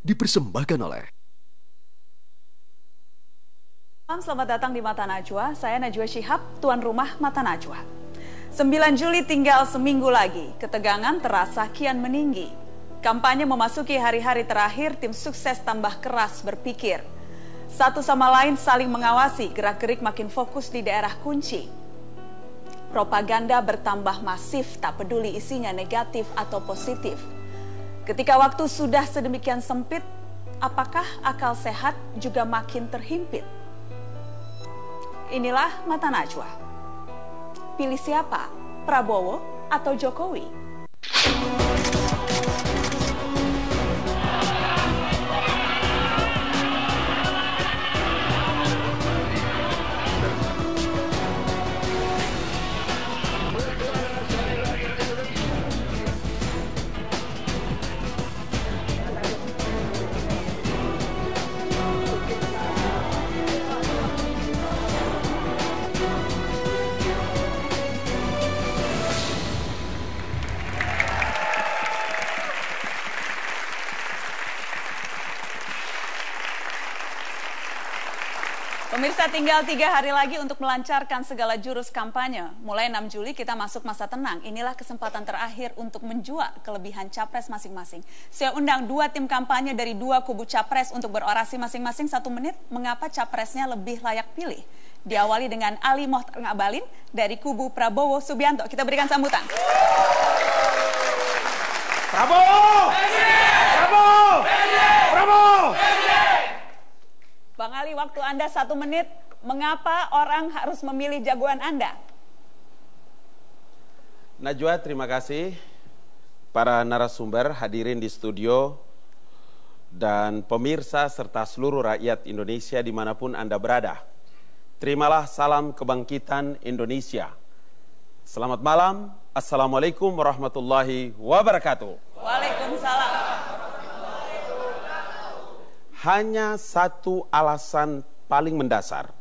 dipersembahkan oleh Selamat datang di Mata Najwa, saya Najwa Shihab, tuan rumah Mata Najwa. 9 Juli tinggal seminggu lagi, ketegangan terasa kian meninggi. Kampanye memasuki hari-hari terakhir, tim sukses tambah keras berpikir. Satu sama lain saling mengawasi, gerak-gerik makin fokus di daerah kunci. Propaganda bertambah masif, tak peduli isinya negatif atau positif. Ketika waktu sudah sedemikian sempit, apakah akal sehat juga makin terhimpit? Inilah Mata Najwa. Pilih siapa? Prabowo atau Jokowi? Pemirsa, tinggal 3 hari lagi untuk melancarkan segala jurus kampanye. Mulai 6 Juli kita masuk masa tenang. Inilah kesempatan terakhir untuk menjuak kelebihan capres masing-masing. Saya undang 2 tim kampanye dari 2 kubu capres untuk berorasi masing-masing 1 menit. Mengapa capresnya lebih layak pilih? Diawali dengan Ali Mohtar Ngabalin dari kubu Prabowo Subianto. Kita berikan sambutan. Prabowo! Prabowo! Prabowo! Bang Ali, waktu Anda 1 menit, mengapa orang harus memilih jagoan Anda? Najwa, terima kasih. Para narasumber hadirin di studio dan pemirsa serta seluruh rakyat Indonesia dimanapun Anda berada. Terimalah salam kebangkitan Indonesia. Selamat malam. Assalamualaikum warahmatullahi wabarakatuh. Waalaikumsalam. Hanya satu alasan paling mendasar.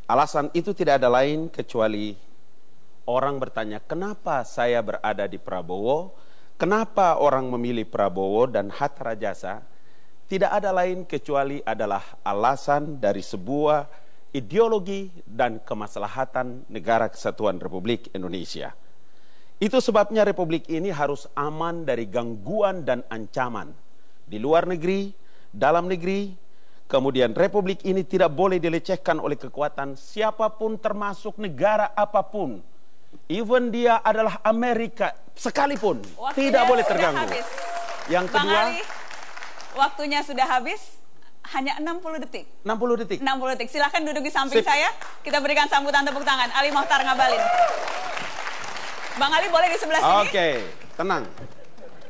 Alasan itu tidak ada lain kecuali orang bertanya, kenapa saya berada di Prabowo? Kenapa orang memilih Prabowo dan Hatta Rajasa? Tidak ada lain kecuali adalah alasan dari sebuah ideologi dan kemaslahatan Negara Kesatuan Republik Indonesia. Itu sebabnya Republik ini harus aman dari gangguan dan ancaman di luar negeri, dalam negeri. Kemudian Republik ini tidak boleh dilecehkan oleh kekuatan siapapun termasuk negara apapun. Even dia adalah Amerika sekalipun. Waktunya tidak boleh terganggu. Habis. Yang Bang kedua, Ali, waktunya sudah habis. Hanya 60 detik. 60 detik. 60 detik. Silahkan duduk di samping Sip. saya. Kita berikan sambutan tepuk tangan. Ali Mohtar Ngabalin. Bang Ali boleh di sebelah sini? Oke, tenang.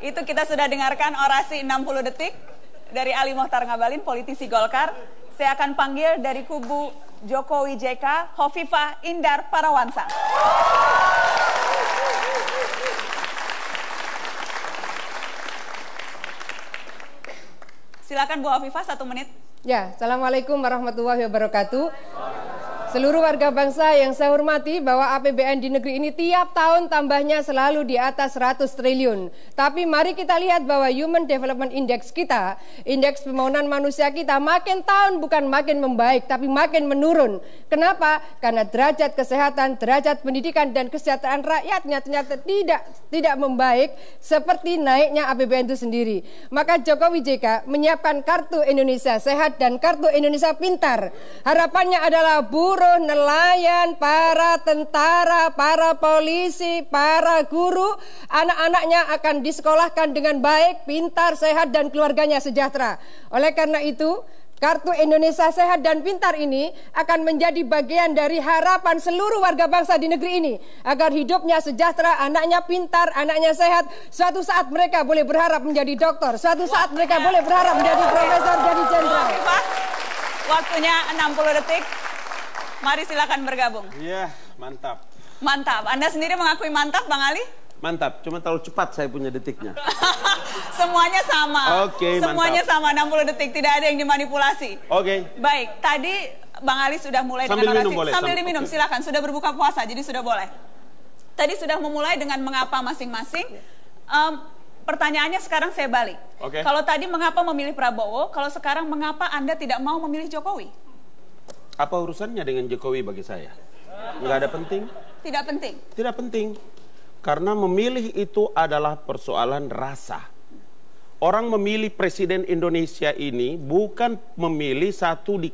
Itu kita sudah dengarkan orasi 60 detik dari Ali Mohtar Ngabalin, politisi Golkar. Saya akan panggil dari kubu Jokowi JK, Hovifah Indar Parawansa. Silakan Bu Hovifah, 1 menit. Ya, Assalamualaikum warahmatullahi wabarakatuh. Seluruh warga bangsa yang saya hormati, bahwa APBN di negeri ini tiap tahun tambahnya selalu di atas 100 triliun. Tapi mari kita lihat bahwa Human Development Index kita, indeks pembangunan manusia kita makin tahun bukan makin membaik, tapi makin menurun. Kenapa? Karena derajat kesehatan, derajat pendidikan dan kesejahteraan rakyatnya ternyata tidak membaik seperti naiknya APBN itu sendiri. Maka Jokowi JK menyiapkan Kartu Indonesia Sehat dan Kartu Indonesia Pintar. Harapannya adalah buruh, nelayan, para tentara, para polisi, para guru, anak-anaknya akan disekolahkan dengan baik, pintar, sehat, dan keluarganya sejahtera. Oleh karena itu, Kartu Indonesia Sehat dan Pintar ini akan menjadi bagian dari harapan seluruh warga bangsa di negeri ini, agar hidupnya sejahtera, anaknya pintar, anaknya sehat. Suatu saat mereka boleh berharap menjadi dokter, suatu saat mereka boleh berharap menjadi profesor, jadi jenderal. Waktunya 60 detik. Mari silakan bergabung. Iya, mantap. Mantap. Anda sendiri mengakui mantap, Bang Ali? Mantap, cuma terlalu cepat saya punya detiknya. Semuanya sama. Oke, semuanya mantap. sama, 60 detik. Tidak ada yang dimanipulasi. Oke. Baik, tadi Bang Ali sudah mulai Sambil dengan orasi. minum boleh? Sambil diminum, Okay. silakan. Sudah berbuka puasa, jadi sudah boleh. Tadi sudah memulai dengan mengapa masing-masing. pertanyaannya sekarang saya balik. Kalau tadi mengapa memilih Prabowo, kalau sekarang mengapa Anda tidak mau memilih Jokowi? Apa urusannya dengan Jokowi bagi saya? Nggak ada penting. Tidak penting? Tidak penting. Karena memilih itu adalah persoalan rasa. Orang memilih presiden Indonesia ini bukan memilih satu di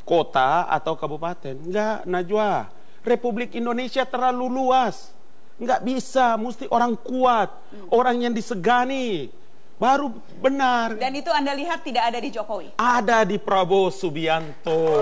kota atau kabupaten. Enggak, Najwa. Republik Indonesia terlalu luas. Enggak bisa, mesti orang kuat. Orang yang disegani. Baru benar. Dan itu Anda lihat tidak ada di Jokowi? Ada di Prabowo Subianto.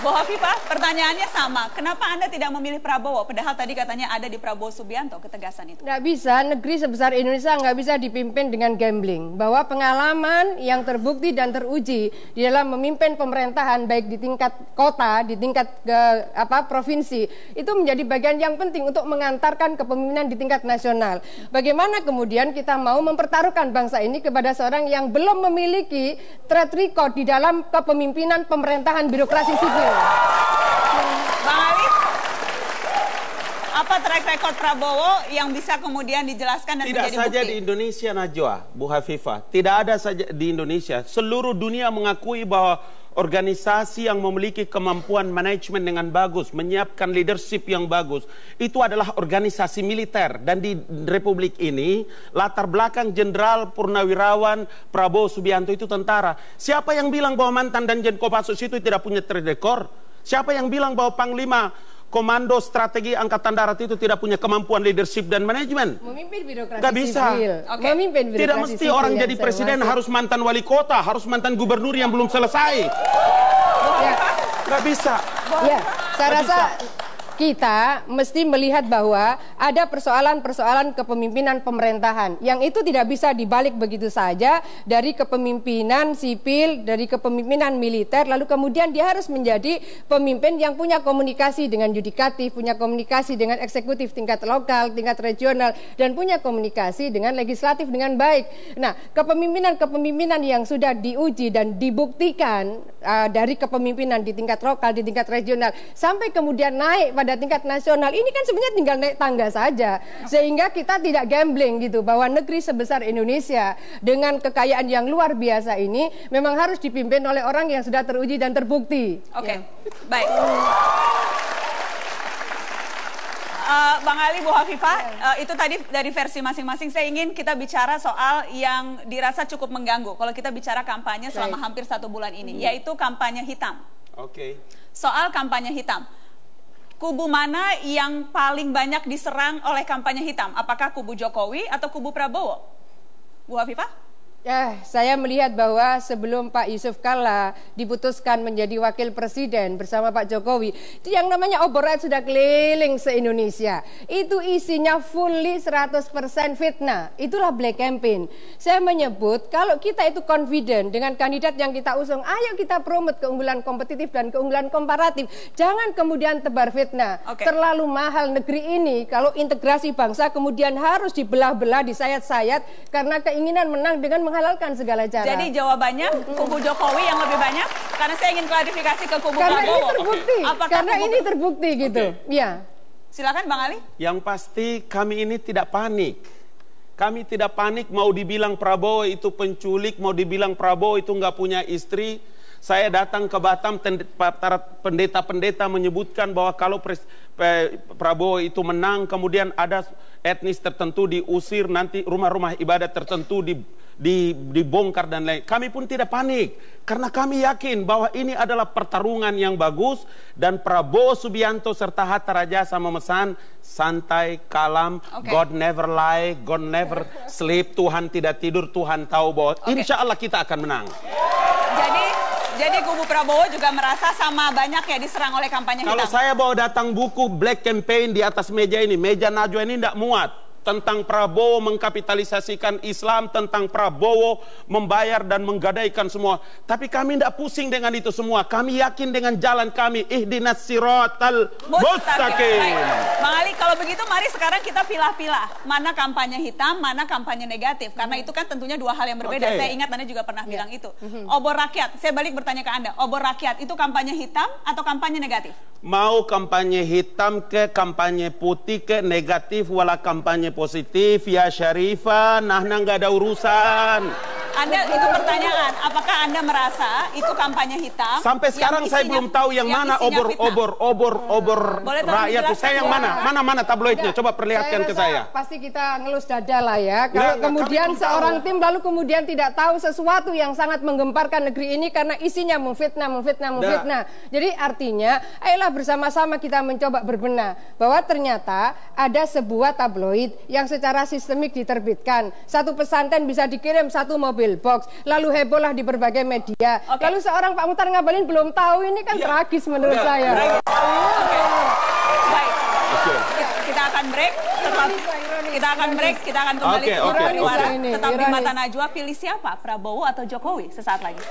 Bu Hovifah, pertanyaannya sama. Kenapa Anda tidak memilih Prabowo? Padahal tadi katanya ada di Prabowo Subianto, ketegasan itu. Nggak bisa, negeri sebesar Indonesia nggak bisa dipimpin dengan gambling. Bahwa pengalaman yang terbukti dan teruji di dalam memimpin pemerintahan, baik di tingkat kota, di tingkat provinsi, itu menjadi bagian yang penting untuk mengantarkan kepemimpinan di tingkat nasional. Bagaimana kemudian kita mau mempertaruhkan bangsa ini kepada seorang yang belum memiliki track record di dalam kepemimpinan pemerintahan birokrasi sipil? Bang Ali, apa track record Prabowo yang bisa kemudian dijelaskan dan menjadi bukti? Tidak saja di Indonesia, Najwa, Bu Hovifah. Tidak ada saja di Indonesia. Seluruh dunia mengakui bahwa organisasi yang memiliki kemampuan manajemen dengan bagus, menyiapkan leadership yang bagus, itu adalah organisasi militer. Dan di Republik ini, latar belakang Jenderal Purnawirawan Prabowo Subianto itu tentara. Siapa yang bilang bahwa mantan Danjen Kopassus itu tidak punya track record? Siapa yang bilang bahwa Panglima Komando Strategi Angkatan Darat itu tidak punya kemampuan leadership dan manajemen? Memimpin birokrasi Nggak bisa. sipil. Memimpin birokrasi tidak mesti orang jadi presiden harus mantan wali kota, harus mantan gubernur yang belum selesai. Ya. Nggak bisa. Ya, saya rasa kita mesti melihat bahwa ada persoalan-persoalan kepemimpinan pemerintahan yang itu tidak bisa dibalik begitu saja dari kepemimpinan sipil, dari kepemimpinan militer, lalu kemudian dia harus menjadi pemimpin yang punya komunikasi dengan yudikatif, punya komunikasi dengan eksekutif tingkat lokal, tingkat regional, dan punya komunikasi dengan legislatif dengan baik. Nah, kepemimpinan yang sudah diuji dan dibuktikan dari kepemimpinan di tingkat lokal, di tingkat regional, sampai kemudian naik pada tingkat nasional, ini kan sebenarnya tinggal naik tangga saja, sehingga kita tidak gambling gitu, bahwa negeri sebesar Indonesia dengan kekayaan yang luar biasa ini memang harus dipimpin oleh orang yang sudah teruji dan terbukti. Oke, baik. Bang Ali, Bu Hovifah, itu tadi dari versi masing-masing. Saya ingin kita bicara soal yang dirasa cukup mengganggu kalau kita bicara kampanye selama hampir 1 bulan ini, yaitu kampanye hitam. Soal kampanye hitam, kubu mana yang paling banyak diserang oleh kampanye hitam? Apakah kubu Jokowi atau kubu Prabowo? Bu Hovifah? Ya, saya melihat bahwa sebelum Pak Yusuf Kalla diputuskan menjadi wakil presiden bersama Pak Jokowi, itu yang namanya obor rakyat sudah keliling se-Indonesia. Itu isinya fully 100% fitnah. Itulah black campaign. Saya menyebut kalau kita itu confident dengan kandidat yang kita usung, ayo kita promote keunggulan kompetitif dan keunggulan komparatif. Jangan kemudian tebar fitnah. Terlalu mahal negeri ini kalau integrasi bangsa kemudian harus dibelah-belah, disayat-sayat karena keinginan menang dengan menghalalkan segala cara. Jadi jawabannya kubu Jokowi yang lebih banyak, karena saya ingin klarifikasi ke kubu karena Prabowo. Ini terbukti. Karena ini terbukti gitu. Ya. Silakan Bang Ali. Yang pasti kami ini tidak panik. Kami tidak panik mau dibilang Prabowo itu penculik, mau dibilang Prabowo itu nggak punya istri. Saya datang ke Batam, pendeta-pendeta menyebutkan bahwa kalau Prabowo itu menang, kemudian ada etnis tertentu diusir, nanti rumah-rumah ibadat tertentu dibongkar dan lain. Kami pun tidak panik, karena kami yakin bahwa ini adalah pertarungan yang bagus, dan Prabowo Subianto serta Hatta Rajasa memesan santai, kalem, God never lie, God never sleep, Tuhan tidak tidur, Tuhan tahu bahwa insya Allah kita akan menang. Jadi kubu Prabowo juga merasa sama banyak ya diserang oleh kampanye hitam. Kalau saya bawa datang buku Black Campaign di atas meja ini, meja Najwa ini tidak muat. Tentang Prabowo mengkapitalisasikan Islam, tentang Prabowo membayar dan menggadaikan semua. Tapi kami tidak pusing dengan itu semua. Kami yakin dengan jalan kami. Ihdinas siratal mustaqim. Bang Ali, kalau begitu mari sekarang kita pilah-pilah. Mana kampanye hitam, mana kampanye negatif. Karena itu kan tentunya dua hal yang berbeda. Saya ingat Anda juga pernah bilang itu. Obor rakyat, saya balik bertanya ke Anda. Obor rakyat itu kampanye hitam atau kampanye negatif? Mau kampanye hitam ke kampanye putih ke negatif wala kampanye positif ya Syarifah, Nahna nggak ada urusan. Anda itu pertanyaan, apakah Anda merasa itu kampanye hitam? Sampai sekarang saya belum tahu yang mana obor rakyat itu. Saya yang mana tabloidnya? Coba perlihatkan ke saya. Pasti kita ngelus dada lah ya. Kalau kemudian seorang tim lalu kemudian tidak tahu sesuatu yang sangat menggemparkan negeri ini karena isinya memfitnah. Jadi artinya, ayolah bersama-sama kita mencoba berbenah bahwa ternyata ada sebuah tabloid yang secara sistemik diterbitkan. Satu pesantren bisa dikirim satu mobil box, lalu hebohlah di berbagai media. Lalu seorang Pak Muhtar Ngabalin belum tahu, ini kan tragis menurut saya. Baik. Kita akan break. Kita akan kembali tetap di Mata Najwa. Pilih siapa? Prabowo atau Jokowi? Sesaat lagi.